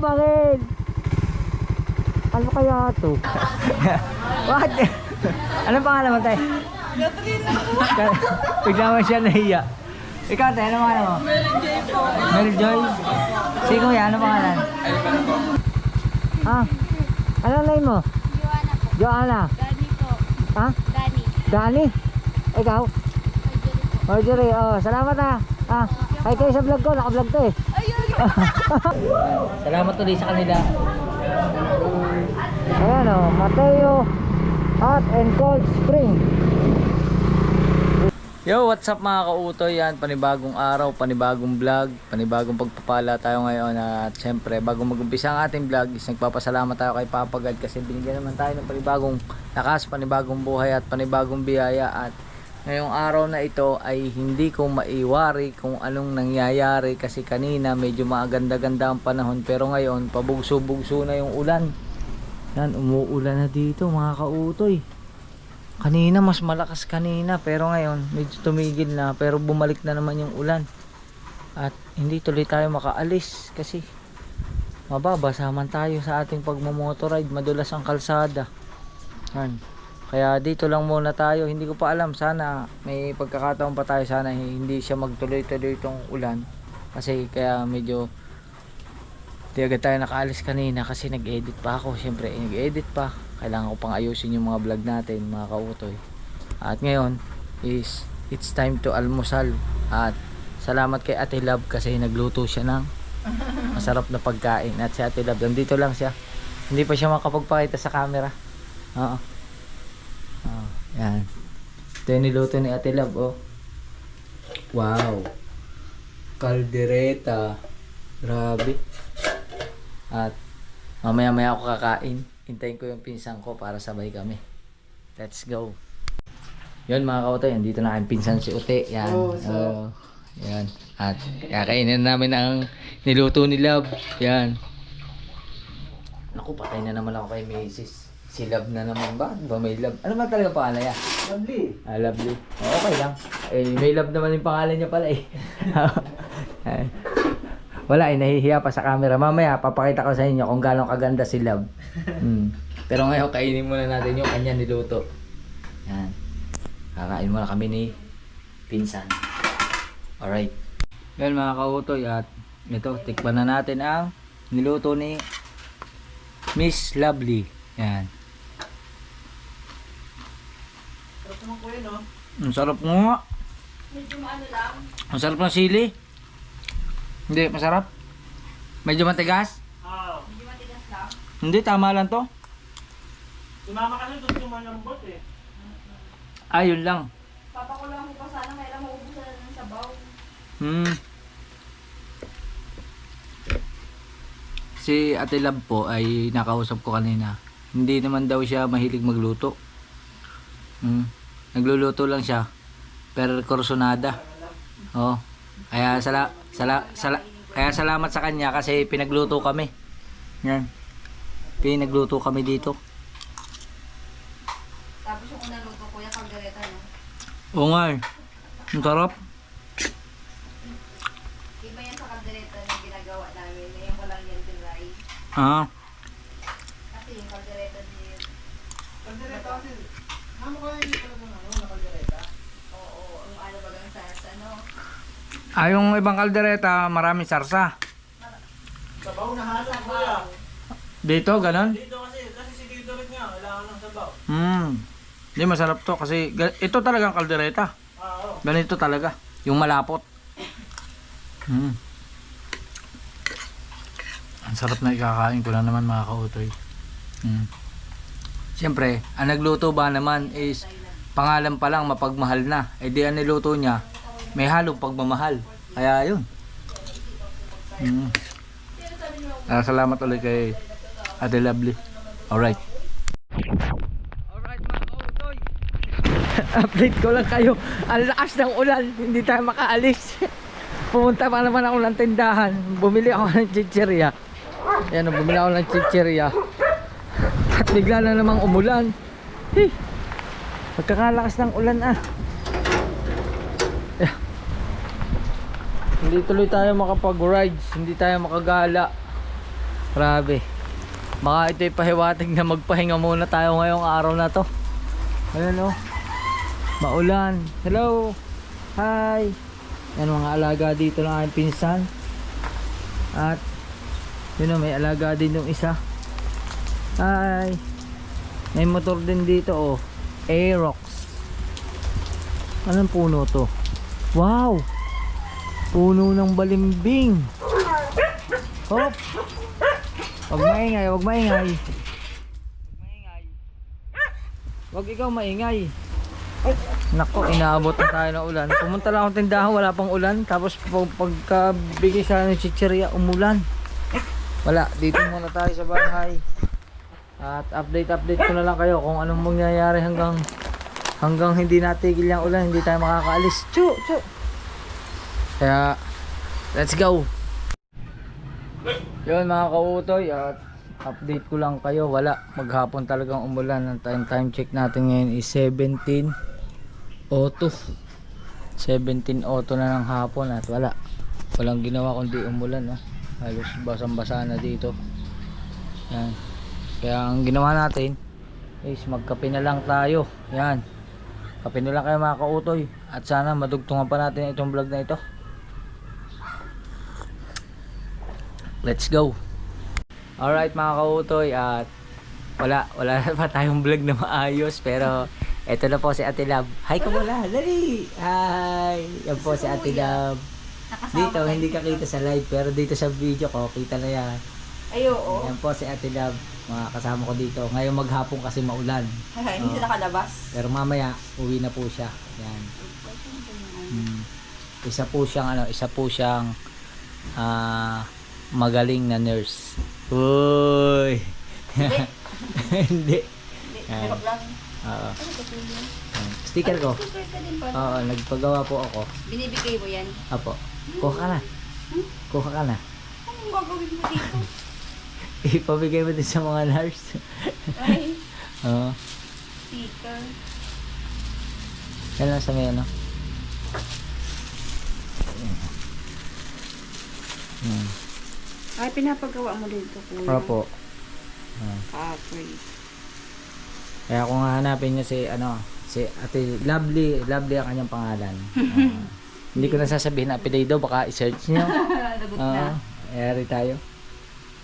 pa rin. Ano kaya to? What? Anong pangalan mo tayo? Bigla mo siya nahiya. Ikaw tayo, ano pangalan mo? Mary Joy. Si Kuya, ano pangalan? Ah, anong name mo? Joanna. Dani po. Ha? Dani. Dani? Ikaw? Marjorie, oh, salamat ha. Ah, ay kayo sa vlog ko, naka-vlog to eh. Salamat tuloy sa kanila. Ayan o, Mateo Hot and Cold Spring. Yo, what's up mga kautoy? Yan, panibagong araw, panibagong vlog, panibagong pagpapala tayo ngayon. At syempre, bago mag-umpisa ang ating vlog is nagpapasalamat tayo kay Papa God kasi binigyan naman tayo ng panibagong lakas, panibagong buhay at panibagong biyaya. At ngayong araw na ito ay hindi ko maiwari kung anong nangyayari kasi kanina medyo maganda-ganda ang panahon pero ngayon pabugso-bugso na yung ulan. Yan, umuulan na dito mga kautoy. Kanina mas malakas kanina pero ngayon medyo tumigil na pero bumalik na naman yung ulan. At hindi tuloy tayo makaalis kasi mababasa man tayo sa ating pagmamotoride, madulas ang kalsada. Yan. Kaya dito lang muna tayo. Hindi ko pa alam, sana may pagkakataon pa tayo, sana hindi siya magtuloy-tuloy itong ulan kasi kaya medyo di agad tayo nakaalis kanina kasi nag-edit pa ako. Siyempre nag-edit pa, kailangan ko pang ayusin yung mga vlog natin mga kautoy. At ngayon is it's time to almusal. At salamat kay Ate Love kasi nagluto siya ng masarap na pagkain. At si Ate Love nandito lang siya, hindi pa siya makapagpakita sa camera. Oo. Yan. Ito yung niluto ni Ate Love, oh. Wow. Caldereta. Grabe. At mamaya-maya ako kakain. Hintayin ko yung pinsan ko para sabay kami. Let's go. Yun mga kautoy, andito na ang pinsan si Ute. Yan. Yan. At kakainin namin ang niluto ni Love. Yan. Naku, patay na naman ako kay Macy's. Si Love na naman ba? Ba may Love? Ano ba talaga pangalan niya? Lovely. Ah, Lovely. Okay lang. Eh, may Love naman yung pangalan niya pala eh. Wala eh, nahihiya pa sa camera. Mamaya, papakita ko sa inyo kung gaano kaganda si Love. Pero ngayon, kainin muna natin yung kanya niluto. Yan. Kakain muna kami ni pinsan. Alright. Yan mga kautoy, at ito, tikpan na natin ang niluto ni Miss Lovely. Yan. Sarap naman ko yun, no? Ang sarap nga. Medyo maano lang. Ang sarap ng sili. Hindi, masarap. Medyo matigas. Oo. Medyo matigas lang. Hindi, tama lang to. Si mama kasi gusto malambot eh. Ayun lang. Papakulang ko pa sana, may lang maubusan ng sabaw. Si Ate Love po ay nakausap ko kanina. Hindi naman daw siya mahilig magluto. Nagluluto lang siya. Pero korsonada. Oh. Kaya kaya salamat sa kanya kasi pinagluto kami. Yan. Pinagluto kami dito. Tapos yung unang luto ko, yung caldereta, no? Oo nga eh. Ang sarap. Iba yan sa caldereta na ginagawa namin, na yung walang yan tinry. Ah. Kasi yung caldereta din. Kaldereta kasi, mama ko yung talaga na kaldereta. Oo, yung ano bagang sa ano. Ah, yung ibang kaldereta, maraming sarsa. Sabaw na halang kuya. Dito, ganon? Dito kasi si Dito rin nga, kailangan ng sabaw. Hindi, masarap to kasi ito talagang kaldereta. Oo. Ganito talaga. Yung malapot. Ang sarap na ikakain ko lang naman mga kautoy. Siyempre, ang nagluto ba naman is pangalan pa lang mapagmahal na. Eh di ang niluto niya, may halong pagmamahal. Kaya yun. Salamat ulit kay Ate Lovely. Alright. Alright mga kautoy. Update ko lang kayo. Ang lakas ng ulan. Hindi tayo makaalis. Pumunta pa naman ako ng tindahan. Bumili ako ng chichirya. Ayan, bumili ako ng chichirya. At bigla na namang umulan. Hey, pagkakalakas ng ulan ah. Yeah. Hindi tuloy tayo makapag-rides. Hindi tayo makagala. Grabe. Baka ito'y pahiwatig na magpahinga muna tayo ngayong araw na to. Ayun oh. Maulan. Hello. Hi. Yan mga alaga dito ng aking pinsan. At yun oh, may alaga din yung isa. Hi. May motor din dito oh. Aerox. Anong puno to? Wow. Puno ng balimbing. Hop. Wag maingay, wag maingay. Wag ikaw maingay. Nako, inaabot na tayo ng ulan. Pumunta lang akong tindahan, wala pang ulan. Tapos pagkabigay sa ng chicheria, umulan. Wala, dito muna tayo sa bahay. At update ko na lang kayo kung anong mangyayari hanggang hindi natigil yung ulan, hindi tayo makakaalis. Chu. Kaya let's go. Yun mga kautoy, at update ko lang kayo, wala, maghapon talagang umulan. Ang time check natin ngayon is 17:02 na ng hapon at walang ginawa kundi umulan oh. Halos basang-basa na dito. Yan. Kaya ang ginawa natin is magkape na lang tayo. Yan, kape na lang kayo mga kautoy, at sana madugtungan pa natin itong vlog na ito. Let's go. Alright mga kautoy, at wala na pa tayong vlog na maayos, pero eto na po si Ate Love. Hi ka muna, dali. Hi. Yan po si Ate Love. Dito hindi ka kita sa live, pero dito sa video ko kita na yan. Ay, oo. Yan po si Ate Love, mga kasama ko dito. Ngayon maghapon kasi maulan. Hindi siya nakalabas. Pero mamaya uwi na po siya. Yan. Isa po siyang magaling na nurse. Uy. Hindi. Hirap lang. Oo. Sticker ko. Sticker ka din ba? Oo, nagpagawa po ako. Binibigay mo yan? Apo. Kuha ka na. Kuha ka na. Anong gagawin mo dito? Ipabigay mo din sa mga nurse. Ay, Oo. sticker. Yan lang sa may ano. Yan. Ay, pinapagawa mo dito, kuya. Opo. Great. Kaya kung hanapin niyo si Ate Lovely ang kanyang pangalan. Hindi ko na sasabihin na apelido, baka i-search niyo. Lagot na. Ayari tayo.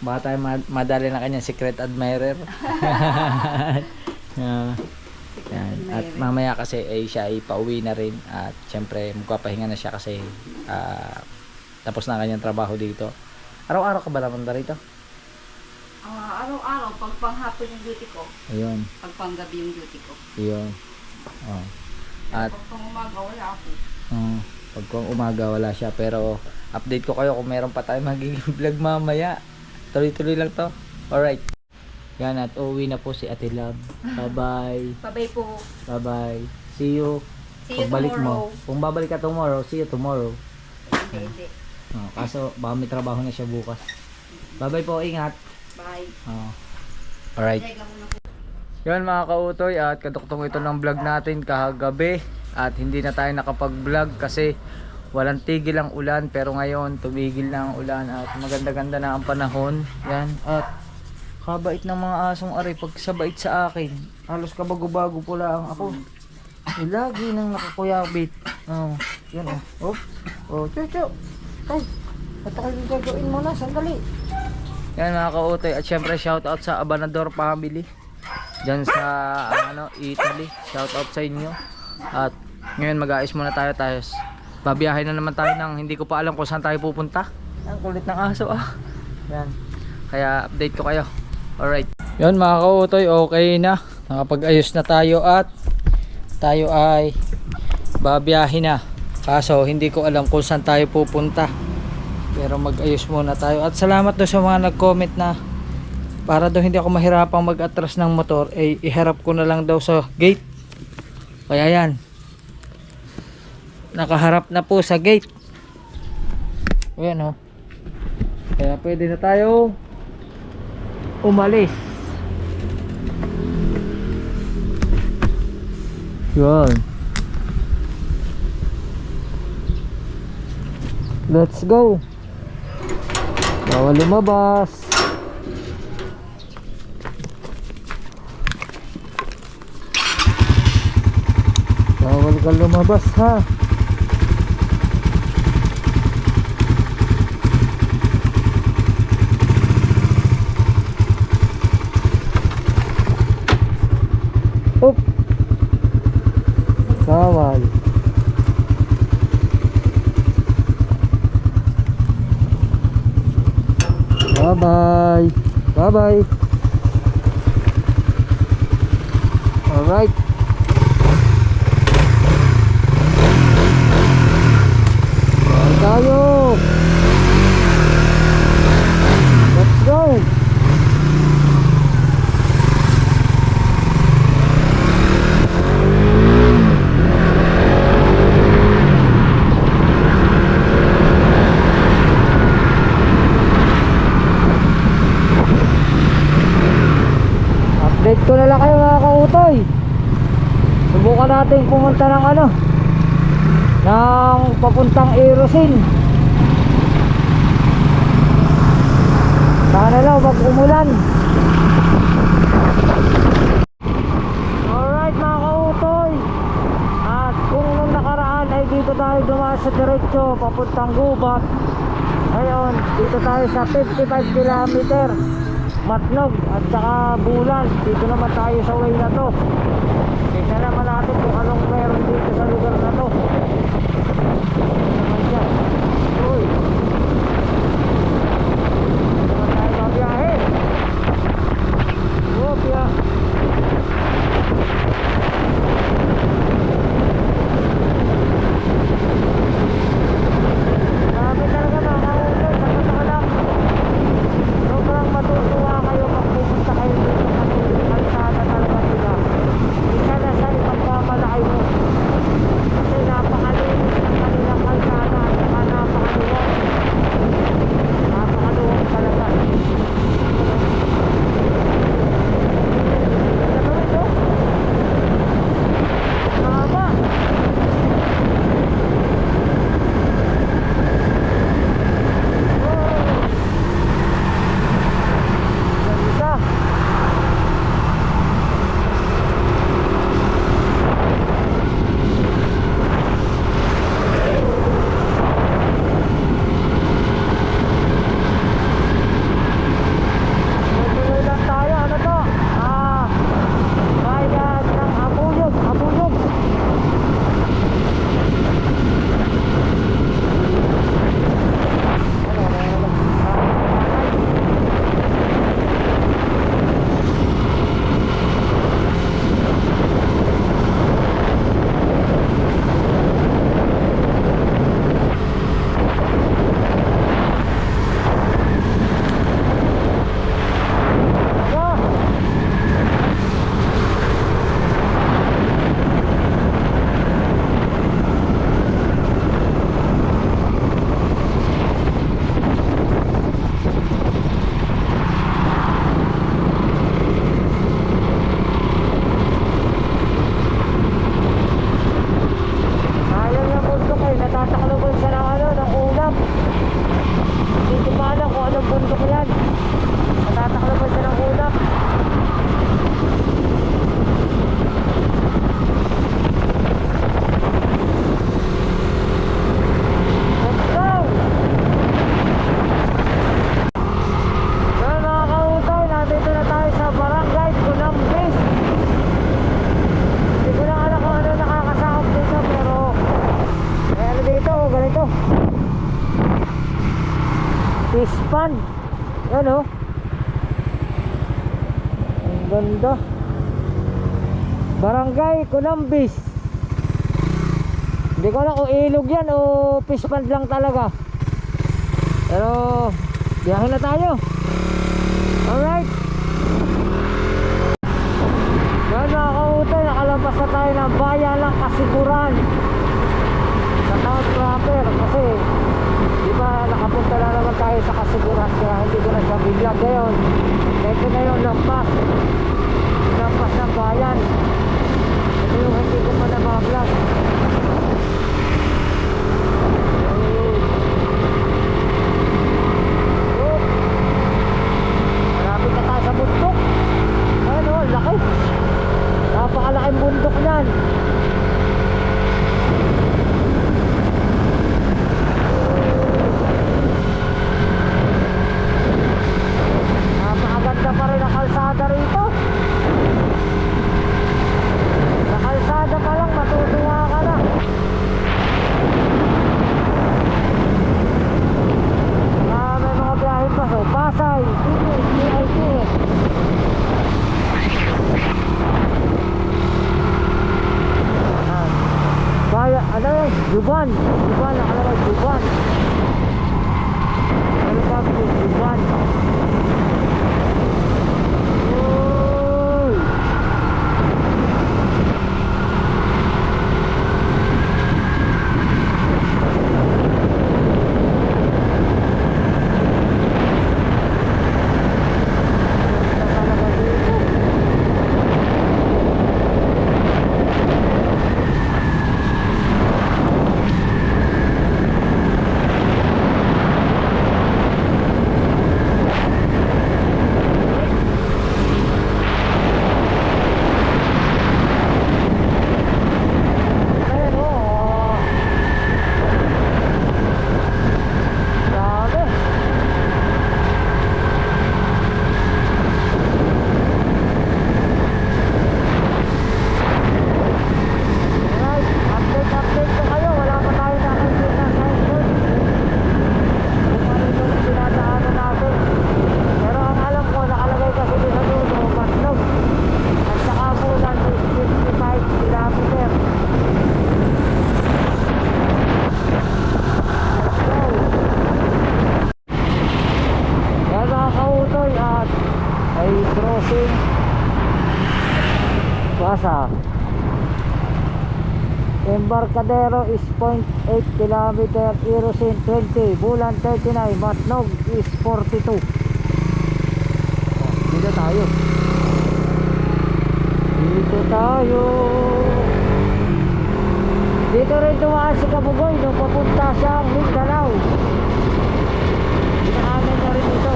Baka tayo madali na kanyang secret admirer. Yan. At mamaya kasi siya ay pauwi na rin, at syempre magpapahinga na siya kasi tapos na kanyang trabaho dito. Araw-araw ka ba naman rito? Araw-araw, pag panghapon yung duty ko. Ayun. Pag panggabi yung duty ko. Ayun. Oh. At pag pangumaga, wala ako. pag umaga wala siya, pero update ko kayo kung meron pa tayo magiging vlog mamaya. Tuloy-tuloy lang to. Alright. Yan, at uwi na po si Ate Love. Bye-bye. Bye-bye po. Bye-bye. See you. See you Pagbalik tomorrow. mo. Kung babalik ka tomorrow, see you tomorrow. Hindi. Kaso baka may trabaho na siya bukas. Bye-bye po, ingat. Bye. Alright. Teka muna po. Yan mga kautoy, at kaduktong ito ng vlog natin kagabi, at hindi na tayo nakapag-vlog kasi walang tigil ang ulan, pero ngayon tumigil na ang ulan at maganda-ganda na ang panahon. Yan, at kabait ng mga asong ari pag sabait sa akin. Halos kabago-bago po lang ako. Lagi nang nakakuyabit. Yan chuchu. Ay, ito kayo gagawin mo na, sandali. Yan mga kautoy, at syempre shoutout sa Abanador family dyan sa Italy. Shoutout sa inyo. At ngayon mag-aayos muna tayo. Babiyahin na naman tayo ng hindi ko pa alam kung saan tayo pupunta. Ang kulit ng aso Yan. Kaya update ko kayo. Alright. Yan mga kautoy, okay na. Nakapag-ayos na tayo at tayo ay babiyahin na. Kaso hindi ko alam kung saan tayo pupunta. Pero mag-ayos muna tayo. At salamat do sa mga nag-comment na para daw hindi ako mahirapang mag-atras ng motor, iharap ko na lang daw sa gate. Kaya yan, nakaharap na po sa gate. Ayan Kaya pwede na tayo umalis. Yan. Let's go. Bawal lumabas. ka lumabas ha. Oop. Bawal. Bye bye. Bye bye. Alright. Bye tayo. Let's go. Update ko na lang kayo mga kautoy. Subukan natin pumunta ng ng papuntang Erosin. Sana lang wag umulan. Alright mga kautoy, at kung nung nakaraan ay dito tayo dumaan sa diretso papuntang Gubat, ngayon dito tayo sa 55 kilometer Matnog at saka Bulan. Dito naman tayo sa way na to. Tingnan naman natin kung anong meron dito sa lugar na to. Naman dyan. Uy, naman tayo mabiyahe. Opya. Grabe talaga mga kautoy, sakot-sakot. Sobrang matutuwa kayo pag pupunta kayo dito sa kalsada talaga nila. Isa na sa ipagmamalaki mo. Kasi napakalinis ng kanilang kalsada at saka napakaluwag. Napakaluwag talaga. Ano ba ito? Mahaba. Ganda. Tuloy lang tayo. Ano to? Bayan ng Abuyog. Abuyog. Sayang yung bundok eh, natatakloban siya ng ulap. Hindi ko pa alam kung anong bundok yan. Natatakloban siya ng ulap. Let's go! Well mga kautoy, nandito na tayo sa Barangay Kunambis. Hindi ko na alam kung ano nakakasakop dito, pero ano dito, ganito fish pond. Yan o, ang ganda. Barangay Kunambis. Hindi ko alam kung ilog yan o fish pond lang talaga, pero biyahe na tayo. Alright. Yan mga kautoy, nakalabas na tayo ng bayan ng Kasiguran sa town proper. Kasi diba nakapunta na naman tayo sa Kasiguran, kaya hindi ko na siya biglag ngayon. Ito na yung lampas ng bayan. Ito yung hindi ko pa na-vlog. Marami na tayo sa bundok. Ayun o, laki. Napakalaking bundok yan. Juban. Juban, nakalagay Juban. Ano sabi ko? Juban. Uy! Talaga dito. Ayan, oh. Grabe. Alright, update ko kayo. Wala pa tayo nakikita sa iPhone. Kung ano yung dinadaanan natin. Pero ang alam ko, nakalagay kasi doon sa dulo, Matlog. At saka bulan is 55 kilometer. Let's go. Yan mga kautoy at ay crossing Basa. Embarcadero is 0.8 km, Irosin 20, Bulan 39, Matnog is 42. Dito tayo. Dito tayo. Dito rin dumaan si Kabugoy nung papunta siyang Mindanao. Dinaanan niya rin ito.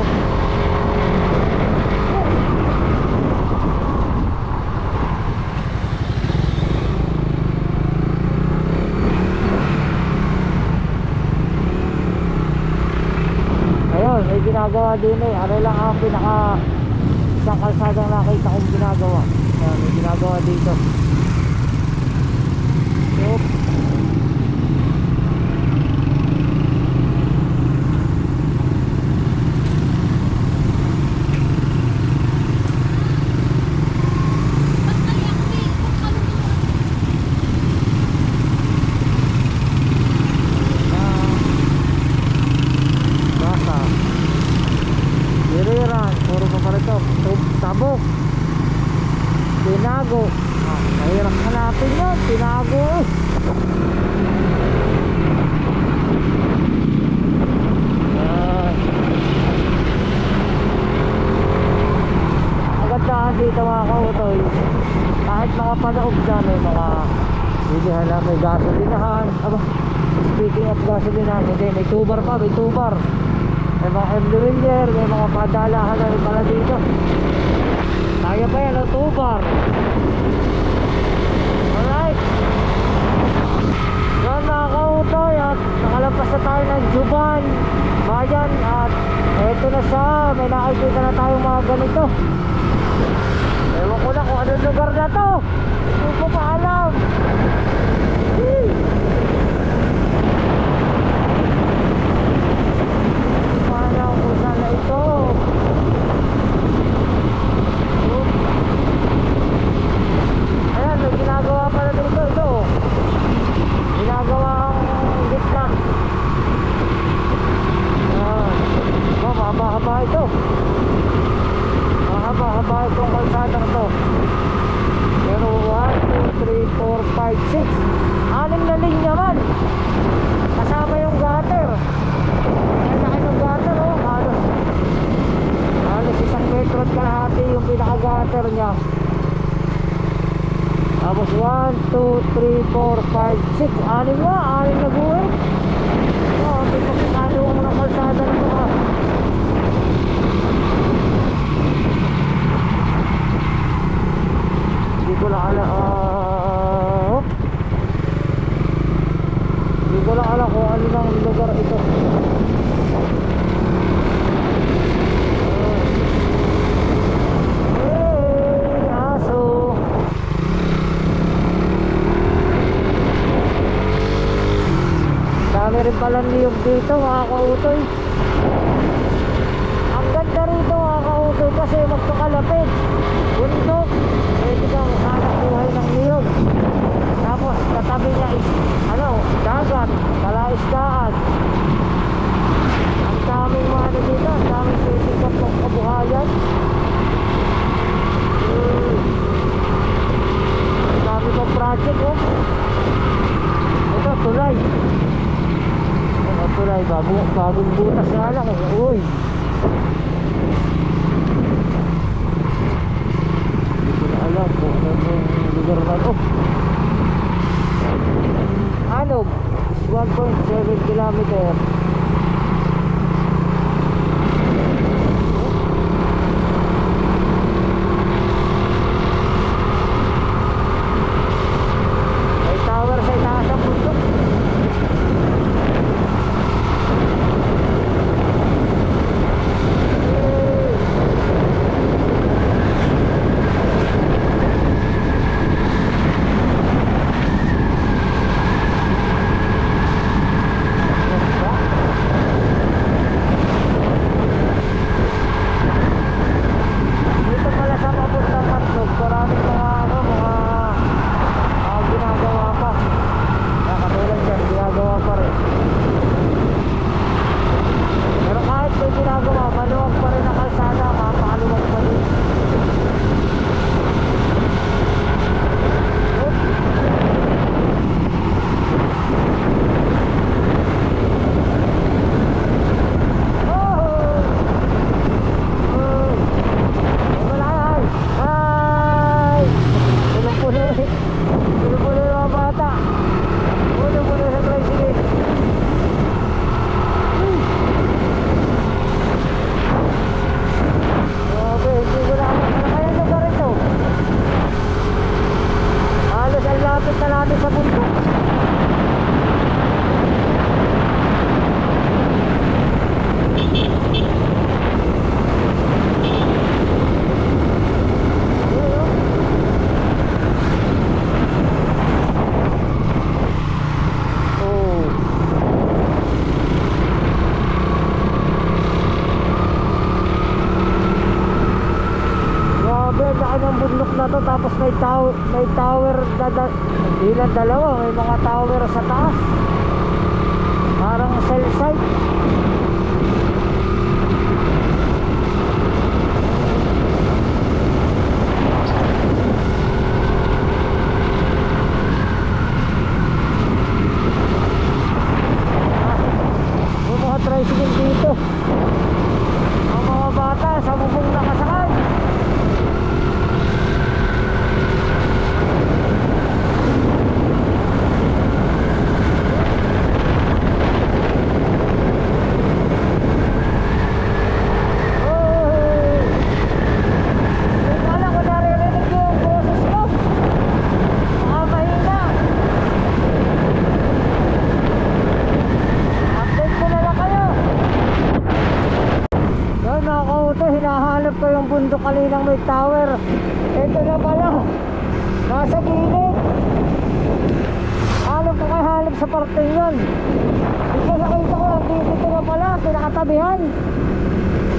Ayun, may ginagawa din eh. Ano lang ang pinaka isang kalsadang nakita kong ginagawa. Ayan, may ginagawa dito. Yup. Basa. Iriran, puro pa pala ito. Tabok. Tinago. Mahirap hanapin yun. Tinago eh. Magandaan dito mga kautoy. Kahit mga panaog dyan, may mga bilihan na, may gasolinahan. Aba, speaking of gasolinahan, hindi, may tubar pa, may tubar. May mga M-Dwiller, may mga padalahan na rin pala dito. Kaya pa yan ang tubar. Alright. Yan mga kautoy, at nakalampas na tayo ng Juban Bayan, at eto na siya. May nakikita na tayong mga ganito. Ewan ko na kung anong lugar na to. Hindi ko pa alam. Paano kung saan na ito? Ayan, may ginagawa pala dito. Ito ginagawa ang gitna. Mahaba-haba ito. Mahaba-haba itong kalsadang to. Pero 1, 2, 3, 4, 5, 6 6 na linya man. Kasama yung gutter. Ang laki ng gutter, oh. Halos 1 metro at kalahati yung pinaka-gutter niya. Tapos 1, 2, 3, 4, 5, 6 6 nga, 6 na buhay. Oh, may pagkakalo mo ng kalsada na ito, ha. Hindi ko lang alam, hindi ko lang alam kung ano ng lugar ito. Hey, aso. Dami rin palang niyog dito mga kautoy. Ang ganda rito mga kautoy kasi magkakalapit. Bundok, pwede kang hanap buhay ng niyog. Tapos katabi niya is dagat. bagong butas nga lang eh. Uy, hindi ko na alam kung ano yung lugar na to. Anog 1.7 kilometer. May tower sa itaas ng bundok. Dito pala sa papuntang Matlog, maraming mga ginagawa pa. Katulad dyan, ginagawa pa rin. Pero kahit may ginagawa, maluwag pa rin ang kalsada, mapakaluwag pa rin. Puno-puno yung mga bata. Puno-puno sa tricycle. Grabe, hindi ko na ano kaya lugar ito. Halos ang lapit na natin sa bundok. Ang bundok na to, tapos may tower hindi lang dalawa, may mga tower sa taas, parang cell site. Yung mga tricycle dito, ang mga bata sa bubong nakasakay. Hinahanap ko yung bundok kaninang may tower. Ito na pala, nasa gilid. Hanap ko kayo, hanap sa parteng yun. Ito nakita ko lang, dito na pala, pinakatabihan.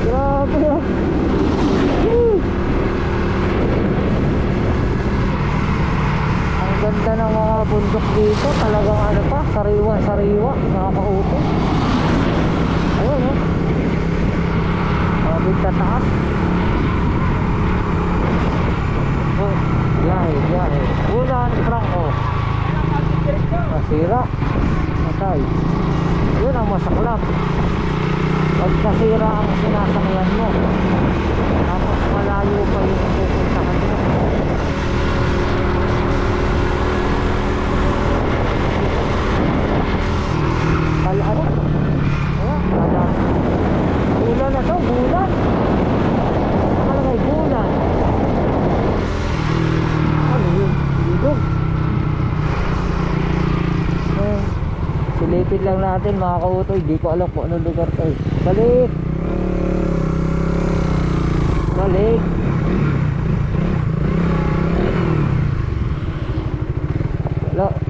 Grabe yun. Ang ganda ng mga bundok dito. Talagang ano pa, sariwa-sariwa, nakakauto. Ayun oh, bigta taas. Oh, biyahe. Ulan, prangko. Nasira. Matay. Yun ang masaklap. Pag nasira ang sinasakyan mo, tapos malayo pa yung pupuntahan mo. Ano? Ayan, bulan na to, bulan. Nakalagay bulan. Ano yun? Ilog. Silipin lang natin mga kautoy. Di ko alam kung anong lugar to. Balik.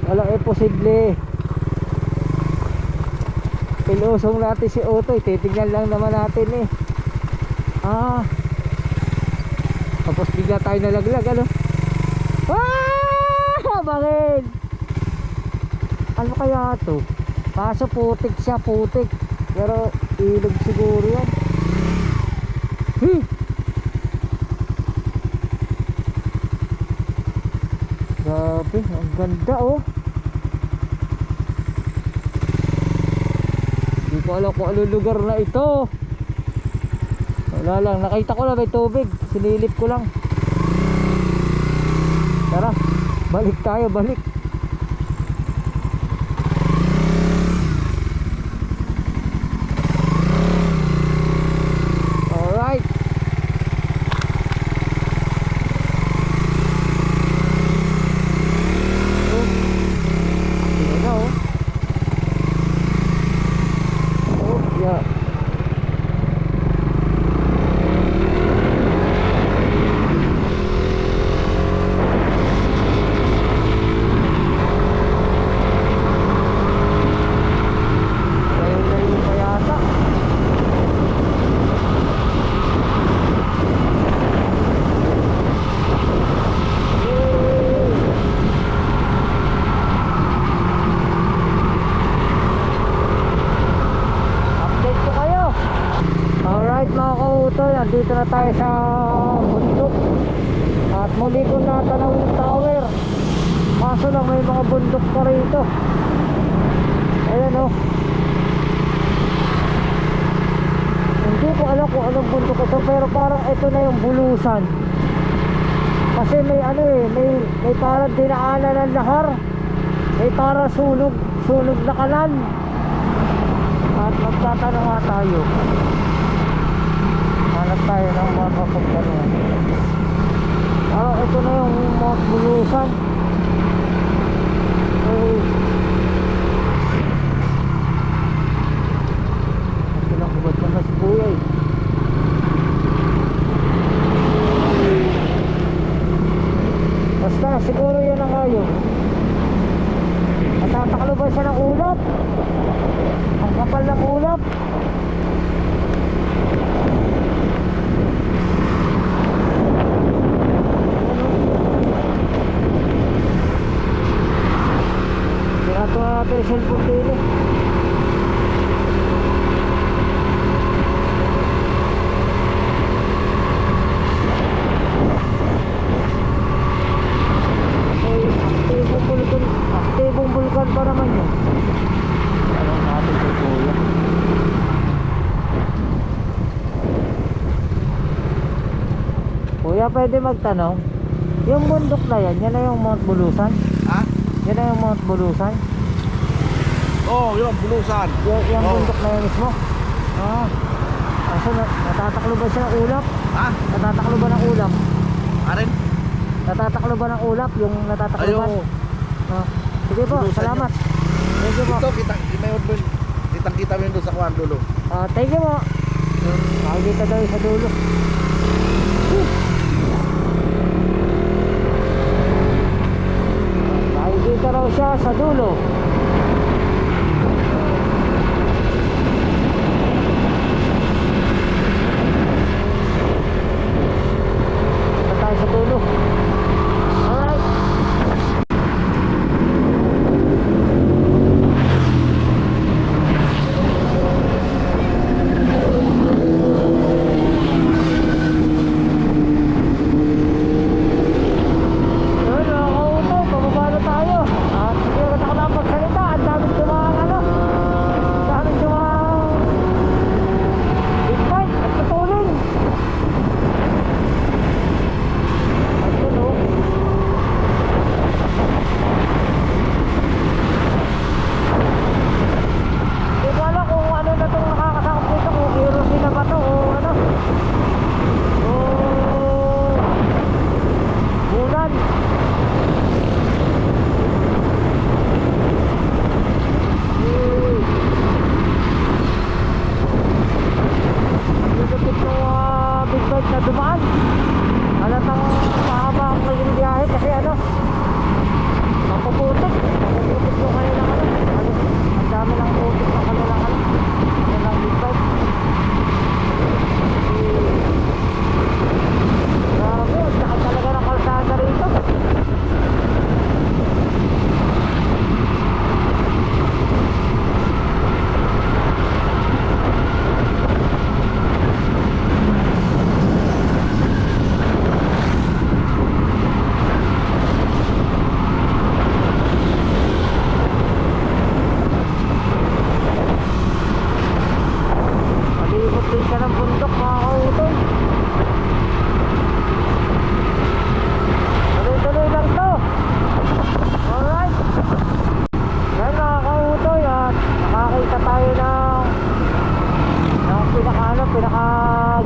Wala posible. Ilusong natin si Otoy, titignan lang naman natin eh. Tapos bigla tayo nalaglag, ano? Bakit? Ano kaya to? Kaso putik siya, putik. Pero ilog siguro yan. Grabe, ang ganda oh. Hindi ko ko alam kung anong lugar na ito. Wala lang, nakita ko lang may tubig, sinilip ko lang. Tara, balik tayo, balik. Alright. Yun na oh. Oh, yeah. Layo-layo pa yata. Update ko kayo. Alright mga kautoy, andito na tayo sa bundok. At muli ko natanaw yung tower. Kaso lang may mga bundok pa rito. Ayan o. Hindi ko alam kung anong bundok ito, pero parang ito na yung bulusan. Kasi may ano eh, may parang dinaanan ng lahar. May parang sunog na kanan. At magtatanong nga tayo. Hanap tayo ng mga kapagtanungan. Ito na yung mga bulusan. Ito lang kubad na si kuya eh. Basta siguro yan ang ngayon. Natataklo ba siya ng ulap? Ang kapal ng ulap. Tinato na natin yung cellphone din eh. Aktibong bulkan pa naman yun. Alam natin kay kuya. Kuya, pwede magtanong, yung bundok na yan na yung Mount Bulusan? Ha? Yan na yung Mount Bulusan? Oo, yun, bulusan. Yung Oo. bundok na yan mismo? Kaso natataklo ba siya ng ulap? Ha? Natataklo ba ng ulap? Arin? Natataklo ba ng ulap? Yung natataklo ba? Ayaw. Sige po, Bulusan salamat. Thank you po. Ito, kitang-kita mo yun doon sa kuwan, dulo. Thank you po. Makikita daw yung sa dulo. Makikita raw siya sa dulo. Punta tayo sa dulo. Alright. Yun, mga kauto, pababa na tayo. At hindi na ako nakapagsalita.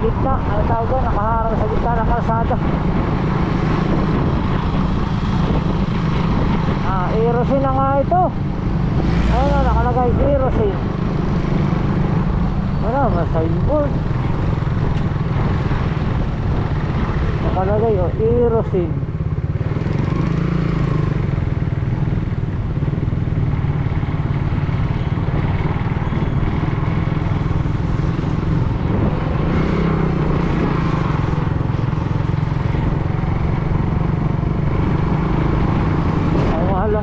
gitna, ano tawag doon, nakaharang sa gitna ng kalsada. Aerosin na nga ito. Ayun na, nakalagay Aerosin. Wala, signboard. Nakalagay Aerosin.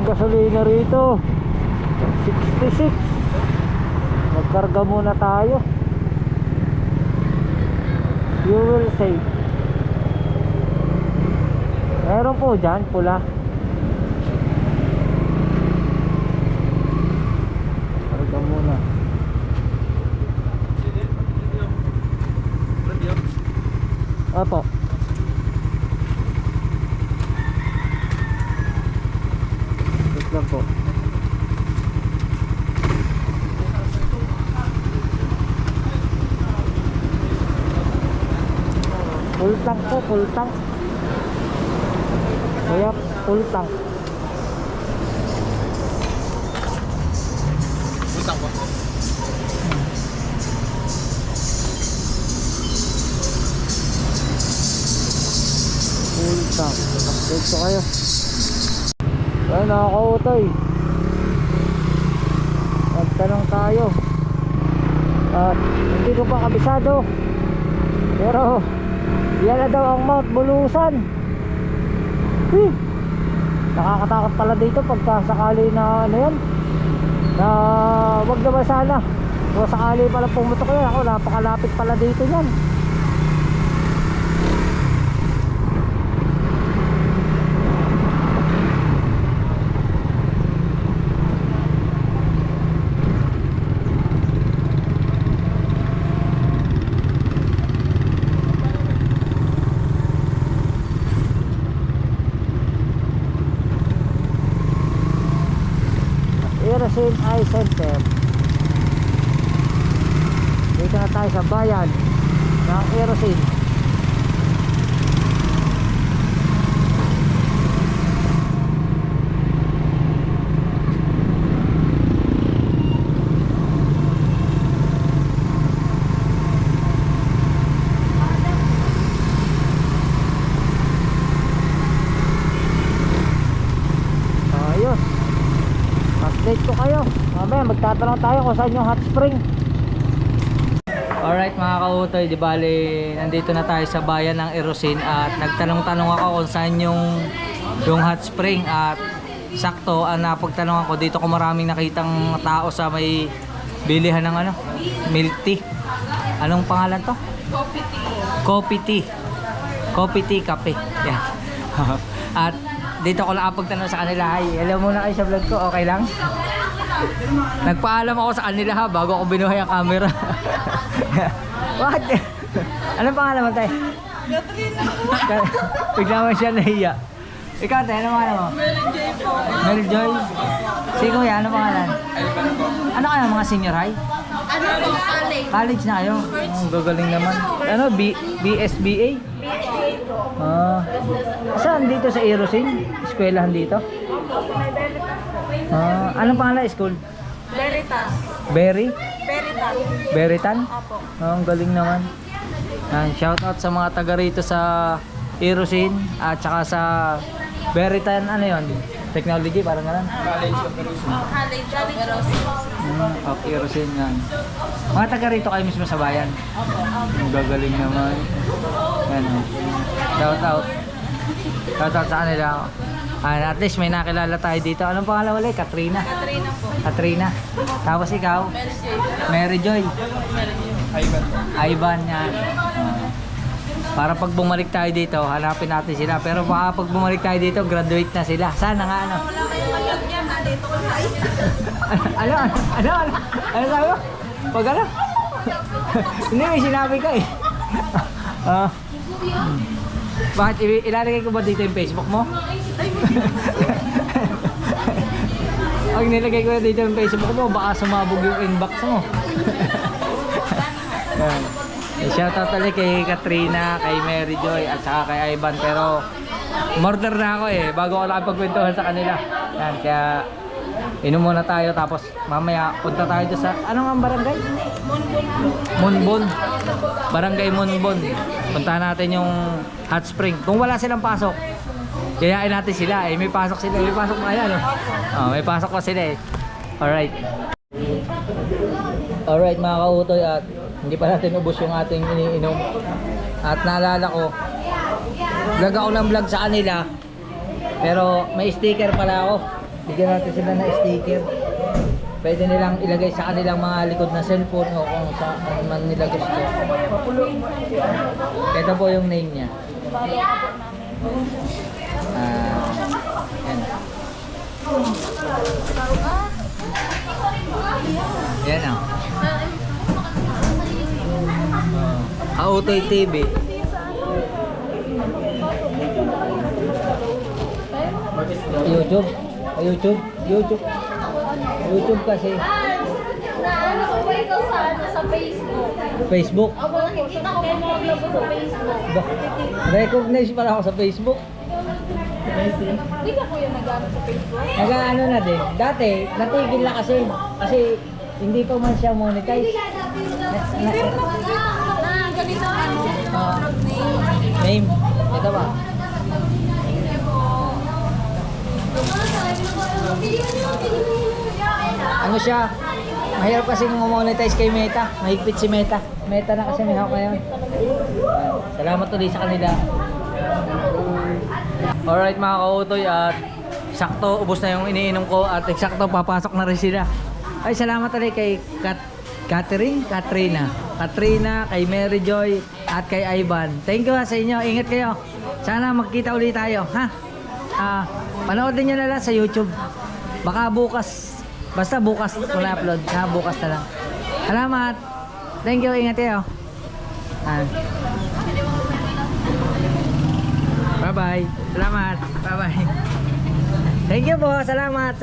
Gasolina rito 66. Magkarga muna tayo. Fuel safe. Meron po dyan pula. Karga muna. Opo. Lang po. Full tank po, full tank. Kaya full tank. Full tank po. Full tank. Update ko kayo. Ayan, nakakautoy. Magtanong tayo. At hindi ko pa kabisado, pero yan na daw ang Mount Bulusan. Nakakatakot pala dito pagka sakali na ano yan, na wag naman sana. O sakali pala pumutok yan, ako napakalapit pala dito yan. Aerosin Eye Center. Dito na tayo sa bayan ng Aerosin. Ayos. Update ko kayo. Mamaya magtatanong tayo kung saan yung hot spring. Alright mga kautoy, di bali nandito na tayo sa bayan ng Aerosin at nagtanong-tanong ako kung saan yung hot spring at sakto ang napagtanong ako dito ko maraming nakitang tao sa may bilihan ng ano, milk tea. Anong pangalan to? Coffee tea. Coffee tea. Coffee tea cafe. Yan. At dito ko lang napagtanong sa kanila. Hi, hello muna kayo sa vlog ko, okay lang? Nagpaalam ako sa kanila ha, bago ako binuhay ang camera. What? Anong pangalan mo tayo? Bigla mo siya nahiya. Ikaw tayo, anong pangalan mo? Mary Joy. Si Kuya, anong pangalan? Ano kayo, mga senior high? Ano po, college? College na kayo? Oh, gagaling naman. Ano, BSBA? Saan dito sa Aerosin? Eskwelahan dito? Anong pangalan school? Veritas. Veritas. Veritan? Opo. Ang galing naman. Shout out sa mga taga rito sa Aerosin at saka sa Veritan, ano yon? Technology, parang gano'n? College Of Aerosin yan. Mga taga rito kayo mismo sa bayan? Ang gagaling naman. Yan, shout out. Shout out sa kanila. At least may nakilala tayo dito. Anong pangalan ulit? Katrina? Katrina po. Katrina. Tapos ikaw? Mary Joy. Ivan yan. Para pag bumalik tayo dito, hanapin natin sila. Pero baka pag bumalik tayo dito, graduate na sila. Sana nga ano? Wala kayong malagyan, nandito ko tayo. Ano sabi mo? Pag ano? Hindi, may sinabi ka eh. Bakit ilalagay ko ba dito yung Facebook mo? Pag nilagay ko dito yung Facebook mo, baka sumabog yung inbox mo. Shoutout ulit kay Katrina, kay Mary Joy, at saka kay Ivan. Pero murder na ako eh, bago ako nakapagkwentuhan sa kanila. Yan, kaya inom muna tayo, tapos mamaya punta tayo dyan sa, anong ang barangay? Monbon. Barangay Monbon. Puntahan natin yung hot spring. Kung wala silang pasok, kayain natin sila eh. May pasok sila, may pasok na yan eh. Oh, may pasok pa sila eh. Alright. Alright mga kautoy, at hindi pa natin ubos yung ating iniinom. At naalala ko, vlog ako ng vlog sa kanila, pero may sticker pala ako. Bigyan natin sila ng sticker. Pwede nilang ilagay sa kanilang mga likod na cellphone o kung saan man nila gusto. Ito po yung name niya. Yan. Yan o. Kautoy TV. YouTube. YouTube kasi. Naano ko ba ikaw sa Facebook? Facebook. Ako nakikita ko mga vlog ko sa Facebook. Recognize pala ako sa Facebook. Hindi ka kuya nag-ano sa Facebook? Nag-ano na din. Dati, natigil na kasi. Kasi hindi pa man siya monetize. Ganito ano? Name. Ito ba? Ano siya? Mahirap kasi monetize kay Meta. Mahigpit si Meta. Meta na kasi may hawak ngayon. Salamat ulit sa kanila. Alright mga kautoy, at sakto ubos na yung iniinom ko at eksakto papasok na rin sila. Ay, salamat ulit kay Katrina, kay Mary Joy at kay Ivan. Thank you sa inyo. Ingat kayo. Sana magkita ulit tayo, ha? Panoodin nyo na lang sa YouTube. Baka bukas. Basta bukas ko na-upload. Bukas na lang. Salamat. Thank you. Ingat kayo. Bye-bye. Salamat. Bye-bye. Thank you po. Salamat.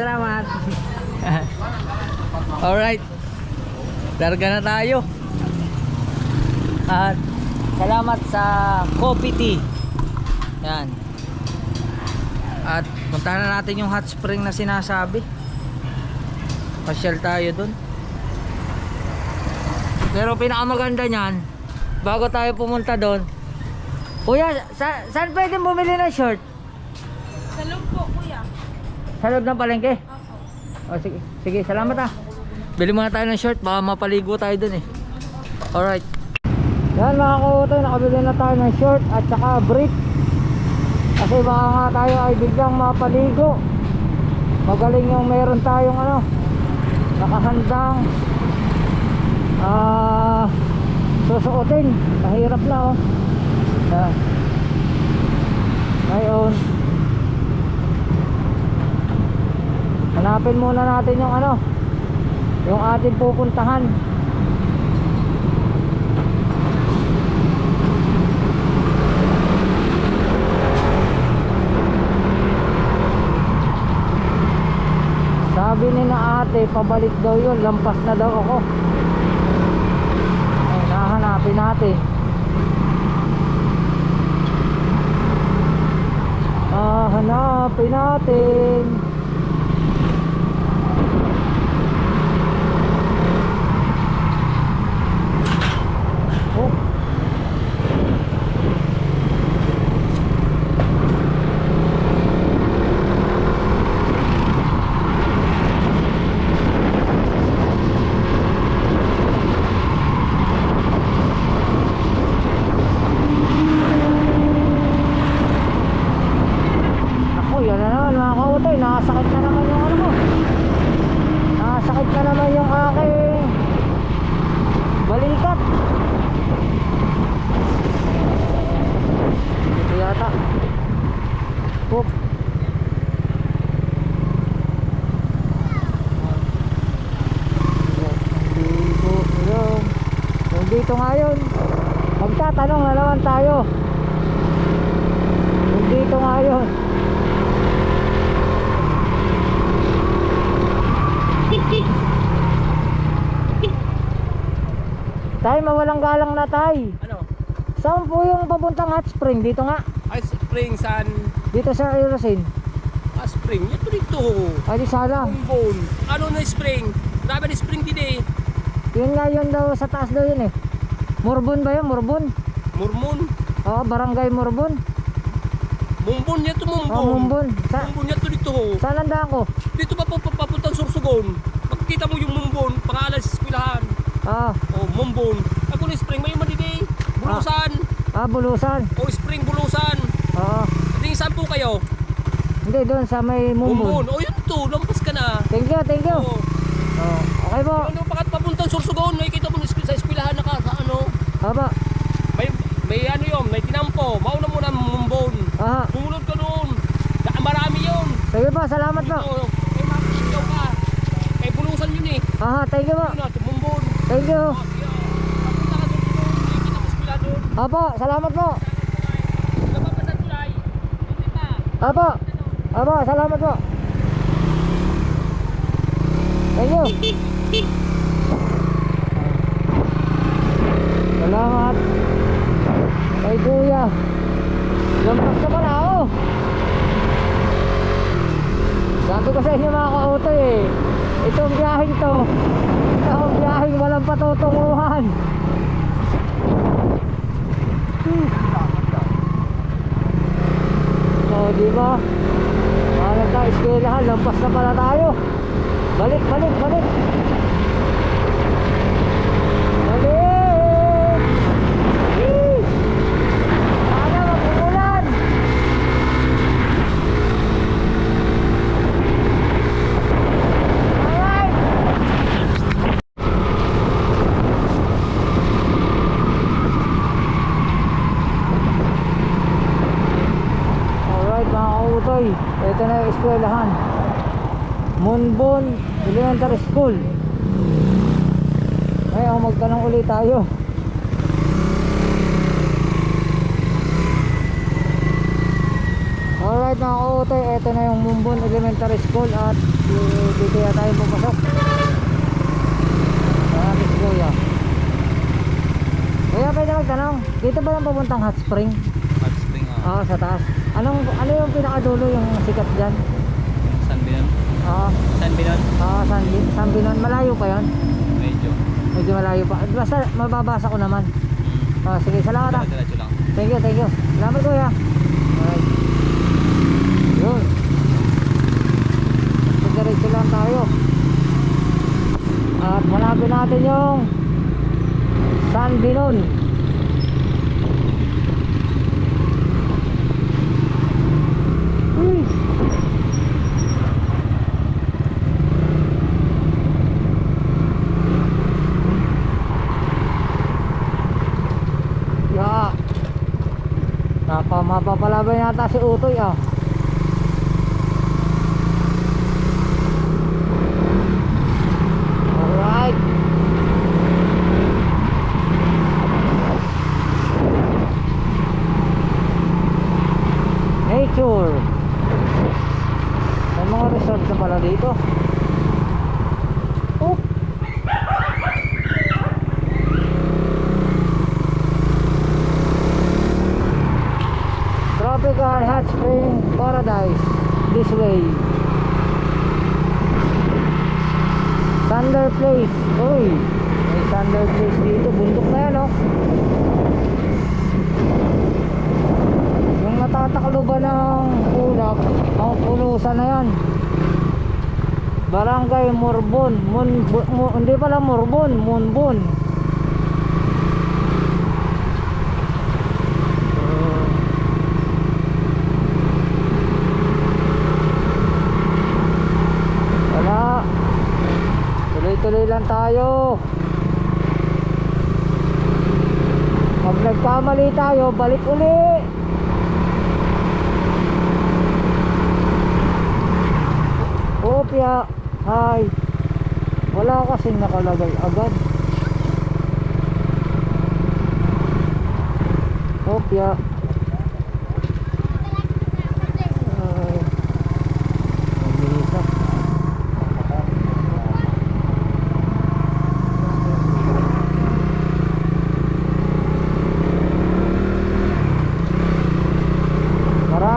Alright. Larga na tayo. At salamat sa Coffee Tea. Yan. At puntahan na natin yung hot spring na sinasabi. Pasyal tayo dun. Pero pinakamaganda niyan, bago tayo pumunta doon, kuya, saan pwedeng bumili ng short? Sa loob po kuya. Sa loob ng palengke? O sige, sige, salamat Bili muna tayo ng short, baka mapaligo tayo dun eh. Alright. Yan mga kautoy, nakabili na tayo ng short at saka brief. Kasi baka nga tayo ay biglang mapaligo. Magaling yung meron tayong nakahandang susuotin. Mahirap na Yan. Ngayon, hanapin muna natin yung ating pupuntahan. Sabi ni na ate, pabalik daw yun, lampas na daw ako. Ay, nahanapin natin. Hanapin natin. Oh. Nakasakit na naman yung nakasakit na naman yung aking balikat. Ito yata. Oop. Dito ngayon magtatanong na naman tayo. Dito ngayon Tay, mawalang galang na tay. Ano? Saan po yung papuntang hot spring? Dito nga. Ay, spring san? Dito sa Erosin. Spring. Ito dito. Ay, di sana. Bumbon. Ano na spring? Grabe na spring din eh. Yun nga yun daw, sa taas daw yun eh. Morbon ba yun? Morbon? Murmon. Oo, barangay Morbon. Mumbon niya to, mumbon. Oo, Morbon. Mumbon niya to dito. Saan landaan ko? Dito pa po papuntang Sursugon. Makikita mo yung mumbon, pangalan sa eskwelahan. Ah, Oh, mumbon. Ako na spring, may madidi. Bulusan. Bulusan. Oh, spring bulusan. Oo. Hindi, saan po kayo? Hindi, doon sa may Mumbon. Mumbon. Oh, yun to. Lampas ka na. Thank you, thank you. Oh. Oh, okay po. Ano bakit papuntang Sursugon? Nakikita mo sa eskwelahan na ka sa ano? Aba. May ano yun, may tinampo. Mauna mo na mumbon. Aha. Sumunod ka doon. Marami yun. Sige po, salamat po. Ito, kay makikitaw ka. Kay bulusan yun eh. Aha, thank you po. Yun na, mumbon. Thank you. Oh, yeah. Papunta ka doon. Nakikita mo eskwela doon. Apo, salamat po. Napapasan tulay. Hindi pa. Apo. Apo, salamat po. Thank you. Salamat. Kay Kuya. Lampas na pala ako. Sabi ko sa inyo mga ka-utoy eh. Itong biyaheng to. Itong biyaheng walang patutunguhan. O, diba? Wala tayo, eskwelahan, lampas na pala tayo. Balik, balik, balik. Balik! Yee! Sana mag-umulan. Alright! Alright mga kautoy, ito na yung eskwelahan. Munbon Elementary School. Ngayon magtanong ulit tayo. Alright mga kautoy, ito na yung Munbon Elementary School. At dito na tayo pupasok. Maraming kuya. Kuya, pwede magtanong, dito ba lang papuntang hot spring? Hot spring, Oo, sa taas. Ano yung pinakadulo yung sikat dyan? San Binon. Oo. San Binon? San Binon. Malayo pa yon? Medyo. Medyo malayo pa. Basta mababasa ko naman. Sige, salamat ah. Diretso lang. Thank you, thank you. Salamat kuya. Alright. Yun. Diretso lang tayo. At malapit natin yung San Binon. Ya. Mapapalaban yata si Utoy ah. Alright. Nature. May mga resort na pala dito. Oh. Tropical Hot Spring Paradise. This way. Thunder Place. Uy, may Thunder Place dito. Bundok na yan oh. Yung natataklo ba ng ulap, ang pulusan na yan. Barangay Morbon. Hindi pala Morbon, Munbon. Wala. Tuloy-tuloy lang tayo. Pag nagkamali tayo, balik uli. Kopya. Hi. Wala kasing nakalagay agad. Kopya. Ay. Mabilis na.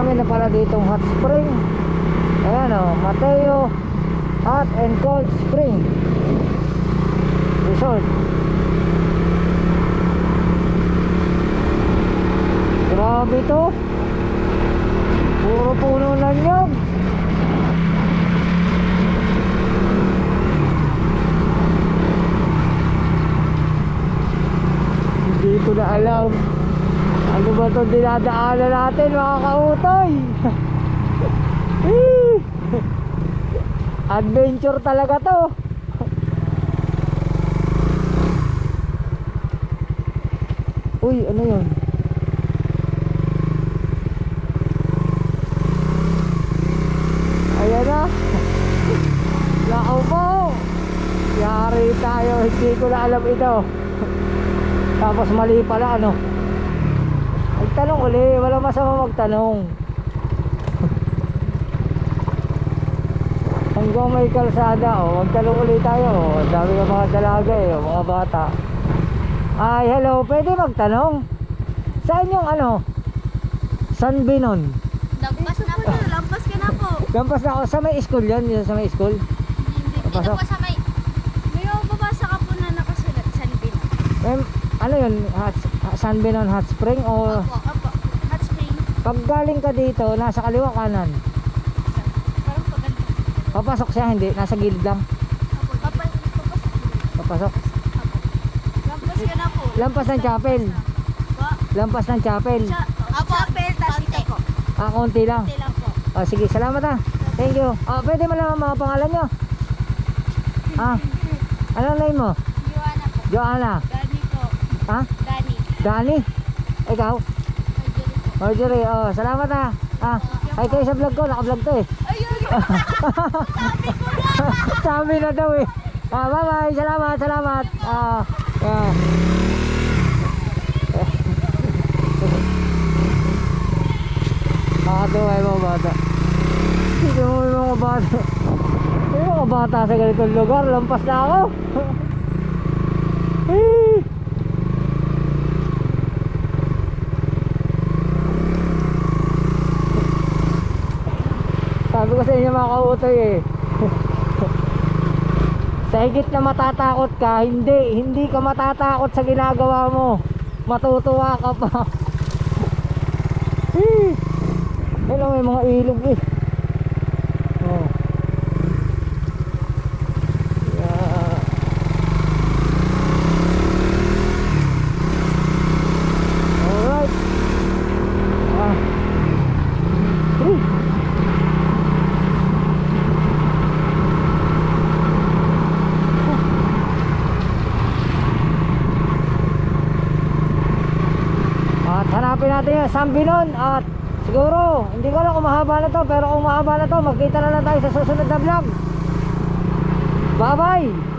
Marami na pala ditong hot spring. Ayan o, Mateo Hot and Cold Spring Resort. Grabe to. Puro puno ng nyog. Hindi ko na alam ano ba ito dinadaanan natin mga kautoy. Adventure talaga to. Uy, ano yun? Ayan na. Nakaw po. Yari tayo, hindi ko na alam ito. Tapos mali pala ano. Magtanong uli, walang masama magtanong. Hanggang may kalsada, magtanong uli tayo. Ang dami ng mga dalaga mga bata. Ay, hello, pwede magtanong? Saan yung ano? San Binon? Lampas na po, lampas ka na po. Lampas na ako, sa may school yan? Yan sa may school? Dito Pasok. po sa may... May babasa ka po na nakasulat, San Bino. Ano yun? San Binon Hot Spring o Opo, hot spring. pag galing ka dito, nasa kaliwa kanan? Parang paganda. Papasok siya, hindi? Nasa gilid lang? Opo, Papasok? lampas ka na po. Lampas ng chapel? Po. Lampas ng chapel? Apo, tas ito po. Konti lang? Konti lang po. Sige, salamat Thank you. Pwede malaman mga pangalan nyo? Anong name mo? Joanna po. Joanna? Dani po. Dani. Dani? Ikaw? Marjorie po. Marjorie, salamat Ay kayo sa vlog ko, naka-vlog to Ayun! Sabi na daw bye bye, salamat yeah. Nakatuwa yung mga bata. Hindi mo yung mga bata. Yung mga bata sa ganitong lugar, lampas na ako. Sabi ko sa inyo mga kautoy sa higit na matatakot ka, hindi ka matatakot sa ginagawa mo. Matutuwa ka pa. Hello, may mga ilog Oh. Yeah. Alright. At hanapin natin yung San Binon at siguro, hindi ko alam kung mahaba na to, pero kung mahaba na to, magkita na lang tayo sa susunod na vlog. Bye bye!